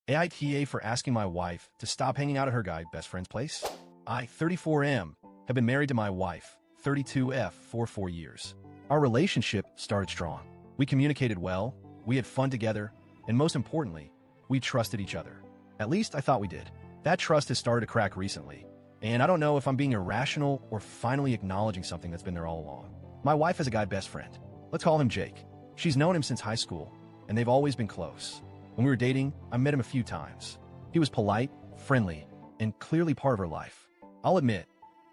AITA for asking my wife to stop hanging out at her guy best friend's place. I, 34M, have been married to my wife, 32F, for 4 years. Our relationship started strong. We communicated well, we had fun together, and most importantly, we trusted each other. At least I thought we did. That trust has started to crack recently, and I don't know if I'm being irrational or finally acknowledging something that's been there all along. My wife has a guy best friend. Let's call him Jake. She's known him since high school, and they've always been close. When we were dating, I met him a few times. He was polite, friendly, and clearly part of her life. I'll admit,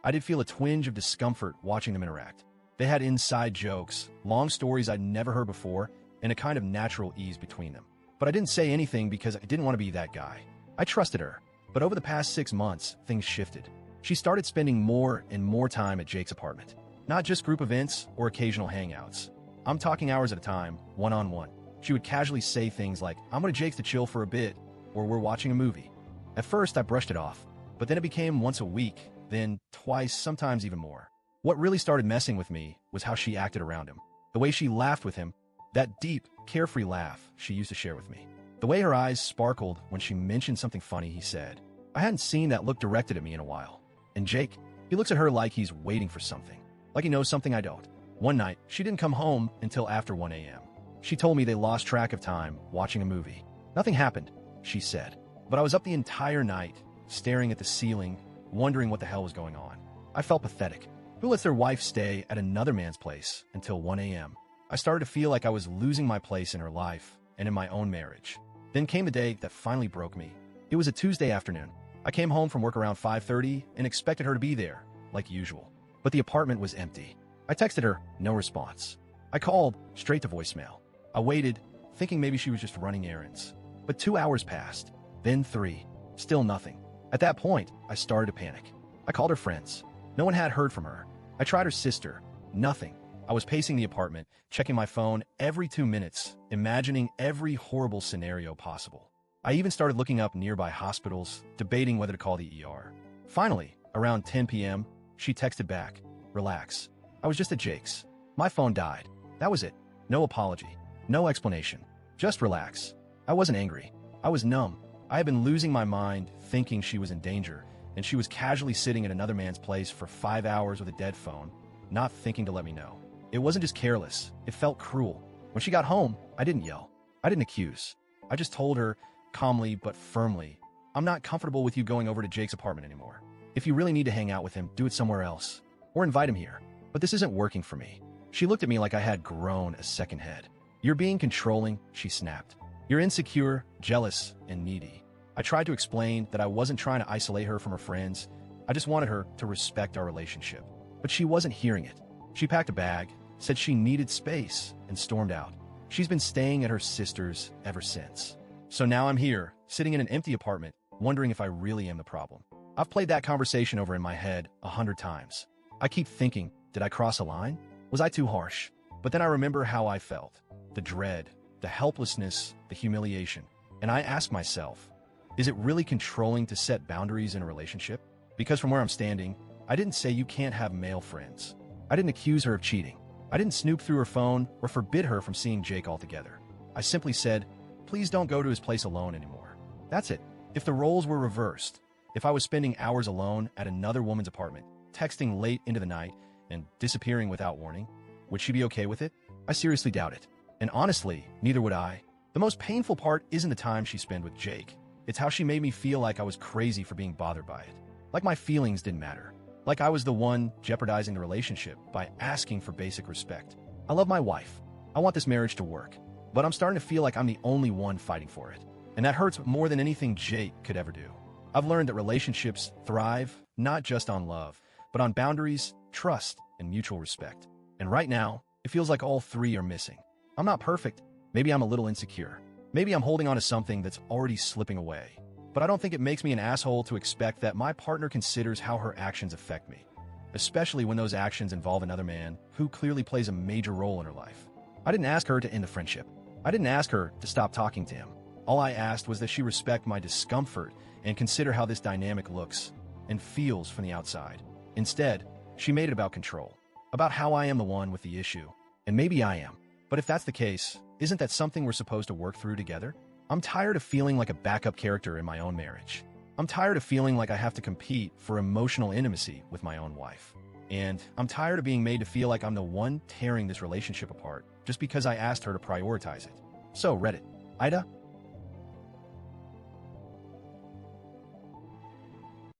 I did feel a twinge of discomfort watching them interact. They had inside jokes, long stories I'd never heard before, and a kind of natural ease between them. But I didn't say anything because I didn't want to be that guy. I trusted her, but over the past 6 months, things shifted. She started spending more and more time at Jake's apartment. Not just group events or occasional hangouts. I'm talking hours at a time, one-on-one. She would casually say things like, "I'm going to Jake's to chill for a bit," or "We're watching a movie." At first, I brushed it off, but then it became once a week, then twice, sometimes even more. What really started messing with me was how she acted around him. The way she laughed with him, that deep, carefree laugh she used to share with me. The way her eyes sparkled when she mentioned something funny he said. I hadn't seen that look directed at me in a while. And Jake, he looks at her like he's waiting for something. Like he knows something I don't. One night, she didn't come home until after 1 a.m. She told me they lost track of time watching a movie. Nothing happened, she said. But I was up the entire night, staring at the ceiling, wondering what the hell was going on. I felt pathetic. Who lets their wife stay at another man's place until 1 a.m.? I started to feel like I was losing my place in her life and in my own marriage. Then came the day that finally broke me. It was a Tuesday afternoon. I came home from work around 5:30 and expected her to be there, like usual. But the apartment was empty. I texted her, no response. I called, straight to voicemail. I waited, thinking maybe she was just running errands. But 2 hours passed, then 3. Still nothing. At that point, I started to panic. I called her friends. No one had heard from her. I tried her sister. Nothing. I was pacing the apartment, checking my phone every 2 minutes, imagining every horrible scenario possible. I even started looking up nearby hospitals, debating whether to call the ER. Finally, around 10 p.m., she texted back, "Relax. I was just at Jake's. My phone died. That was it. No apology. No explanation. Just relax." I wasn't angry. I was numb. I had been losing my mind, thinking she was in danger, and she was casually sitting at another man's place for 5 hours with a dead phone, not thinking to let me know. It wasn't just careless. It felt cruel. When she got home, I didn't yell. I didn't accuse. I just told her, calmly but firmly, "I'm not comfortable with you going over to Jake's apartment anymore. If you really need to hang out with him, do it somewhere else. Or invite him here. But this isn't working for me." She looked at me like I had grown a second head. "You're being controlling," she snapped. "You're insecure, jealous, and needy." I tried to explain that I wasn't trying to isolate her from her friends. I just wanted her to respect our relationship. But she wasn't hearing it. She packed a bag, said she needed space, and stormed out. She's been staying at her sister's ever since. So now I'm here, sitting in an empty apartment, wondering if I really am the problem. I've played that conversation over in my head 100 times. I keep thinking, did I cross a line? Was I too harsh? But then I remember how I felt. The dread, the helplessness, the humiliation. And I ask myself, is it really controlling to set boundaries in a relationship? Because from where I'm standing, I didn't say you can't have male friends. I didn't accuse her of cheating. I didn't snoop through her phone or forbid her from seeing Jake altogether. I simply said, please don't go to his place alone anymore. That's it. If the roles were reversed, if I was spending hours alone at another woman's apartment, texting late into the night, and disappearing without warning, would she be okay with it? I seriously doubt it. And honestly, neither would I. The most painful part isn't the time she spent with Jake. It's how she made me feel like I was crazy for being bothered by it. Like my feelings didn't matter. Like I was the one jeopardizing the relationship by asking for basic respect. I love my wife. I want this marriage to work. But I'm starting to feel like I'm the only one fighting for it. And that hurts more than anything Jake could ever do. I've learned that relationships thrive not just on love, but on boundaries, trust, and mutual respect. And right now, it feels like all three are missing. I'm not perfect. Maybe I'm a little insecure. Maybe I'm holding on to something that's already slipping away. But I don't think it makes me an asshole to expect that my partner considers how her actions affect me, especially when those actions involve another man who clearly plays a major role in her life. I didn't ask her to end the friendship. I didn't ask her to stop talking to him. All I asked was that she respect my discomfort and consider how this dynamic looks and feels from the outside. Instead, she made it about control, about how I am the one with the issue. And maybe I am. But if that's the case, isn't that something we're supposed to work through together? I'm tired of feeling like a backup character in my own marriage. I'm tired of feeling like I have to compete for emotional intimacy with my own wife. And I'm tired of being made to feel like I'm the one tearing this relationship apart just because I asked her to prioritize it. So, Reddit, AITA,